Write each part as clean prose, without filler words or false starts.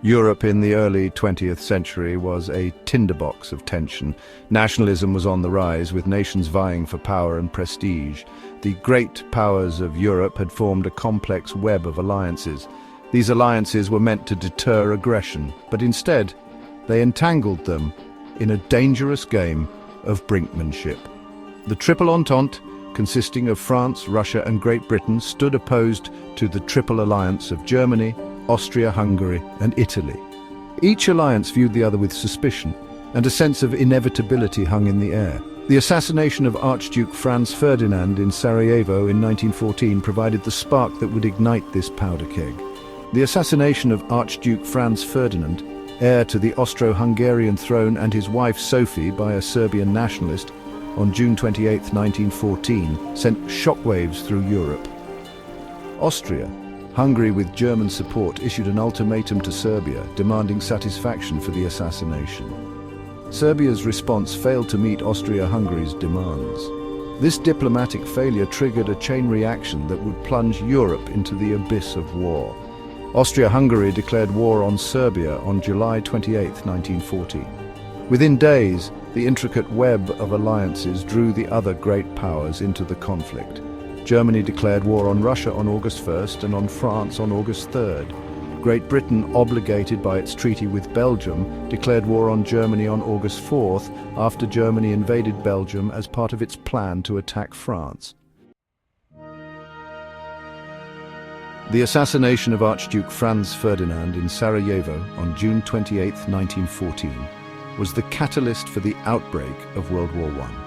Europe in the early 20th century was a tinderbox of tension. Nationalism was on the rise, with nations vying for power and prestige. The great powers of Europe had formed a complex web of alliances. These alliances were meant to deter aggression, but instead, they entangled them in a dangerous game of brinkmanship. The Triple Entente, consisting of France, Russia and Great Britain, stood opposed to the Triple Alliance of Germany, Austria, Hungary and Italy. Each alliance viewed the other with suspicion, and a sense of inevitability hung in the air. The assassination of Archduke Franz Ferdinand in Sarajevo in 1914 provided the spark that would ignite this powder keg. The assassination of Archduke Franz Ferdinand, heir to the Austro-Hungarian throne, and his wife Sophie by a Serbian nationalist on June 28, 1914, sent shockwaves through Europe. Austria, Hungary with German support, issued an ultimatum to Serbia, demanding satisfaction for the assassination. Serbia's response failed to meet Austria-Hungary's demands. This diplomatic failure triggered a chain reaction that would plunge Europe into the abyss of war. Austria-Hungary declared war on Serbia on July 28, 1914. Within days, the intricate web of alliances drew the other great powers into the conflict. Germany declared war on Russia on August 1st and on France on August 3rd. Great Britain, obligated by its treaty with Belgium, declared war on Germany on August 4th after Germany invaded Belgium as part of its plan to attack France. The assassination of Archduke Franz Ferdinand in Sarajevo on June 28, 1914, was the catalyst for the outbreak of World War I.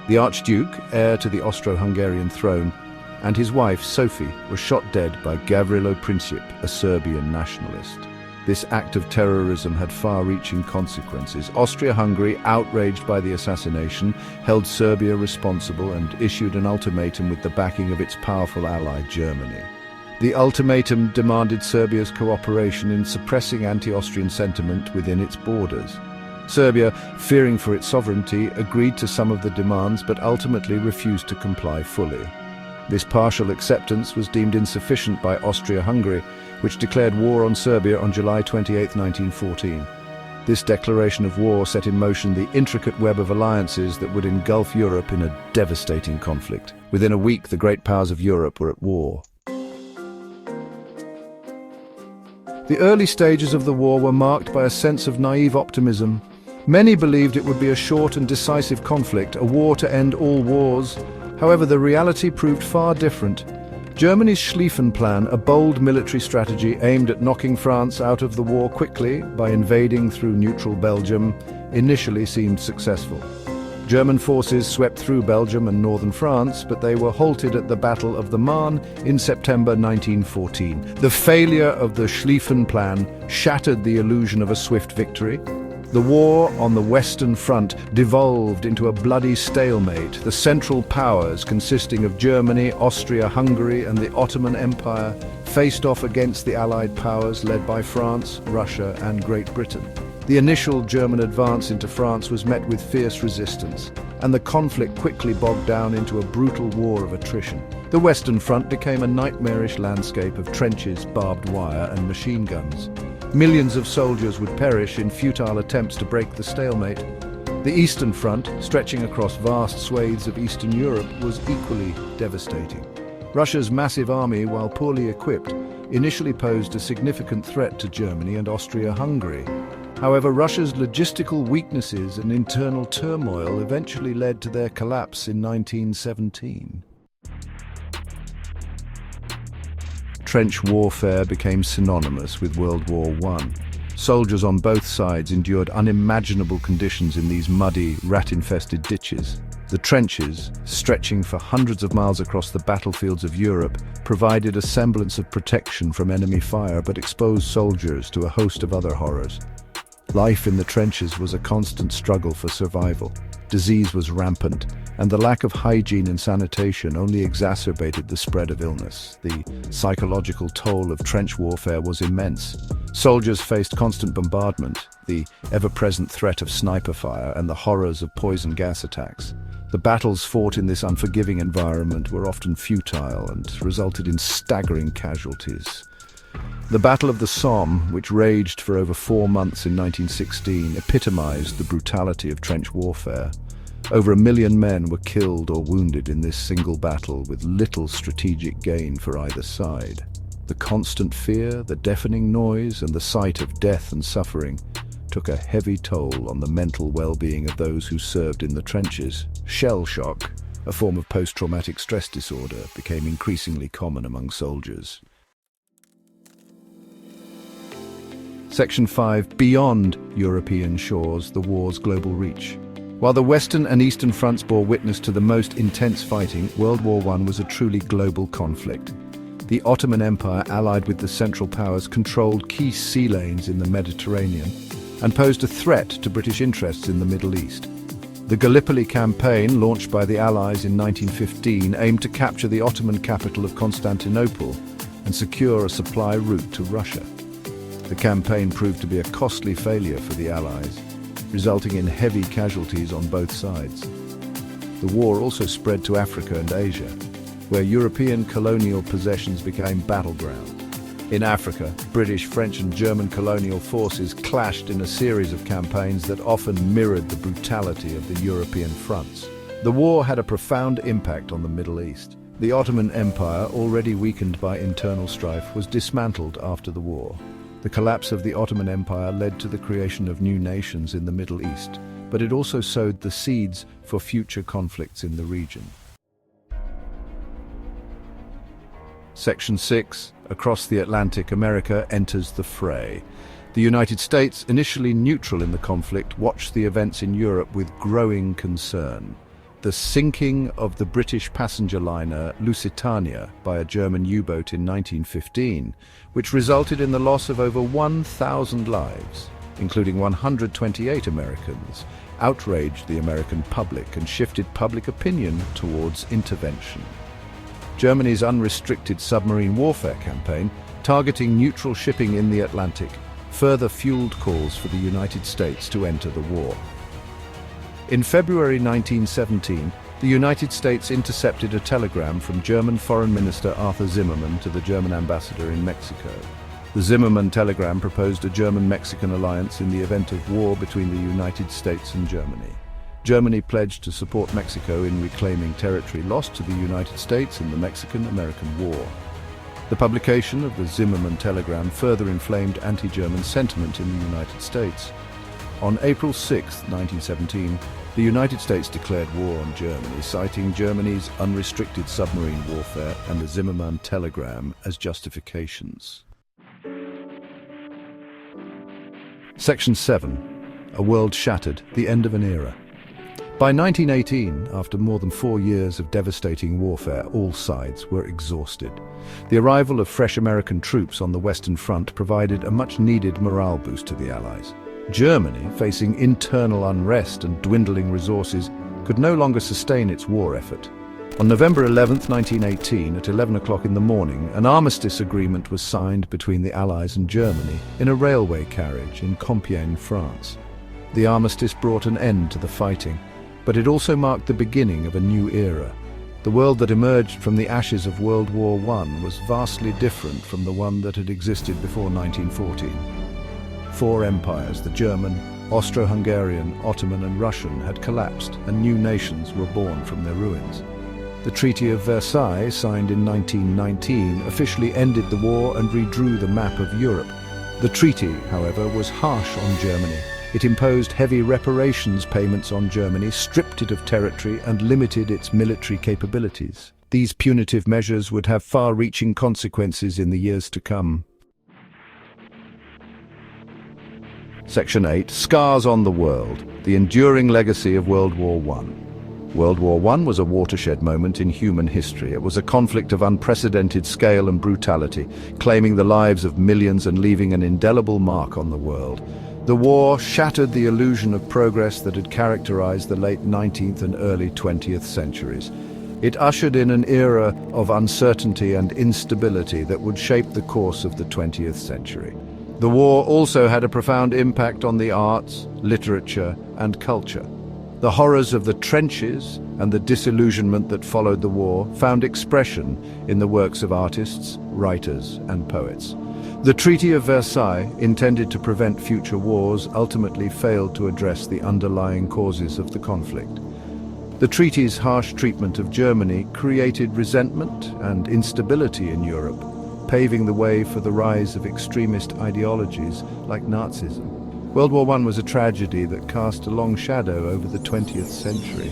The Archduke, heir to the Austro-Hungarian throne, and his wife Sophie were shot dead by Gavrilo Princip, a Serbian nationalist. This act of terrorism had far-reaching consequences. Austria-Hungary, outraged by the assassination, held Serbia responsible and issued an ultimatum with the backing of its powerful ally Germany. The ultimatum demanded Serbia's cooperation in suppressing anti-Austrian sentiment within its borders. Serbia, fearing for its sovereignty, agreed to some of the demands but ultimately refused to comply fully. This partial acceptance was deemed insufficient by Austria-Hungary, which declared war on Serbia on July 28, 1914. This declaration of war set in motion the intricate web of alliances that would engulf Europe in a devastating conflict. Within a week, the great powers of Europe were at war. The early stages of the war were marked by a sense of naive optimism. Many believed it would be a short and decisive conflict, a war to end all wars. However, the reality proved far different. Germany's Schlieffen Plan, a bold military strategy aimed at knocking France out of the war quickly by invading through neutral Belgium, initially seemed successful. German forces swept through Belgium and northern France, but they were halted at the Battle of the Marne in September 1914. The failure of the Schlieffen Plan shattered the illusion of a swift victory. The war on the Western Front devolved into a bloody stalemate. The Central Powers, consisting of Germany, Austria-Hungary and the Ottoman Empire, faced off against the Allied powers led by France, Russia and Great Britain. The initial German advance into France was met with fierce resistance, and the conflict quickly bogged down into a brutal war of attrition. The Western Front became a nightmarish landscape of trenches, barbed wire and machine guns. Millions of soldiers would perish in futile attempts to break the stalemate. The Eastern Front, stretching across vast swathes of Eastern Europe, was equally devastating. Russia's massive army, while poorly equipped, initially posed a significant threat to Germany and Austria-Hungary. However, Russia's logistical weaknesses and internal turmoil eventually led to their collapse in 1917. Trench warfare became synonymous with World War I. Soldiers on both sides endured unimaginable conditions in these muddy, rat-infested ditches. The trenches, stretching for hundreds of miles across the battlefields of Europe, provided a semblance of protection from enemy fire but exposed soldiers to a host of other horrors. Life in the trenches was a constant struggle for survival. Disease was rampant, and the lack of hygiene and sanitation only exacerbated the spread of illness. The psychological toll of trench warfare was immense. Soldiers faced constant bombardment, the ever-present threat of sniper fire, and the horrors of poison gas attacks. The battles fought in this unforgiving environment were often futile and resulted in staggering casualties. The Battle of the Somme, which raged for over 4 months in 1916, epitomized the brutality of trench warfare. Over 1 million men were killed or wounded in this single battle, with little strategic gain for either side. The constant fear, the deafening noise, and the sight of death and suffering took a heavy toll on the mental well-being of those who served in the trenches. Shell shock, a form of post-traumatic stress disorder, became increasingly common among soldiers. Section 5. Beyond European shores, the war's global reach. While the Western and Eastern fronts bore witness to the most intense fighting, World War I was a truly global conflict. The Ottoman Empire, allied with the Central Powers, controlled key sea lanes in the Mediterranean and posed a threat to British interests in the Middle East. The Gallipoli campaign, launched by the Allies in 1915, aimed to capture the Ottoman capital of Constantinople and secure a supply route to Russia. The campaign proved to be a costly failure for the Allies, resulting in heavy casualties on both sides. The war also spread to Africa and Asia, where European colonial possessions became battlegrounds. In Africa, British, French and German colonial forces clashed in a series of campaigns that often mirrored the brutality of the European fronts. The war had a profound impact on the Middle East. The Ottoman Empire, already weakened by internal strife, was dismantled after the war. The collapse of the Ottoman Empire led to the creation of new nations in the Middle East, but it also sowed the seeds for future conflicts in the region. Section 6. Across the Atlantic, America enters the fray. The United States, initially neutral in the conflict, watched the events in Europe with growing concern. The sinking of the British passenger liner Lusitania by a German U-boat in 1915, which resulted in the loss of over 1,000 lives, including 128 Americans, outraged the American public and shifted public opinion towards intervention. Germany's unrestricted submarine warfare campaign, targeting neutral shipping in the Atlantic, further fueled calls for the United States to enter the war. In February 1917, the United States intercepted a telegram from German Foreign Minister Arthur Zimmermann to the German ambassador in Mexico. The Zimmermann telegram proposed a German-Mexican alliance in the event of war between the United States and Germany. Germany pledged to support Mexico in reclaiming territory lost to the United States in the Mexican-American War. The publication of the Zimmermann telegram further inflamed anti-German sentiment in the United States. On April 6, 1917, the United States declared war on Germany, citing Germany's unrestricted submarine warfare and the Zimmermann telegram as justifications. Section 7. A world shattered, the end of an era. By 1918, after more than 4 years of devastating warfare, all sides were exhausted. The arrival of fresh American troops on the Western Front provided a much-needed morale boost to the Allies. Germany, facing internal unrest and dwindling resources, could no longer sustain its war effort. On November 11, 1918, at 11 o'clock in the morning, an armistice agreement was signed between the Allies and Germany in a railway carriage in Compiègne, France. The armistice brought an end to the fighting, but it also marked the beginning of a new era. The world that emerged from the ashes of World War I was vastly different from the one that had existed before 1914. 4 empires, the German, Austro-Hungarian, Ottoman and Russian, had collapsed, and new nations were born from their ruins. The Treaty of Versailles, signed in 1919, officially ended the war and redrew the map of Europe. The treaty, however, was harsh on Germany. It imposed heavy reparations payments on Germany, stripped it of territory and limited its military capabilities. These punitive measures would have far-reaching consequences in the years to come. Section 8. Scars on the World, the enduring legacy of World War I. World War I was a watershed moment in human history. It was a conflict of unprecedented scale and brutality, claiming the lives of millions and leaving an indelible mark on the world. The war shattered the illusion of progress that had characterized the late 19th and early 20th centuries. It ushered in an era of uncertainty and instability that would shape the course of the 20th century. The war also had a profound impact on the arts, literature, and culture. The horrors of the trenches, and the disillusionment that followed the war found expression in the works of artists, writers, and poets. The Treaty of Versailles, intended to prevent future wars, ultimately failed to address the underlying causes of the conflict. The treaty's harsh treatment of Germany created resentment and instability in Europe, paving the way for the rise of extremist ideologies like Nazism. World War I was a tragedy that cast a long shadow over the 20th century.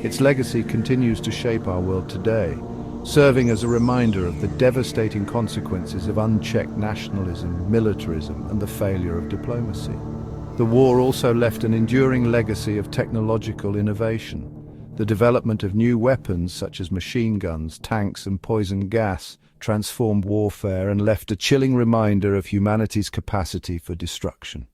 Its legacy continues to shape our world today, serving as a reminder of the devastating consequences of unchecked nationalism, militarism, and the failure of diplomacy. The war also left an enduring legacy of technological innovation. The development of new weapons such as machine guns, tanks, and poison gas transformed warfare and left a chilling reminder of humanity's capacity for destruction.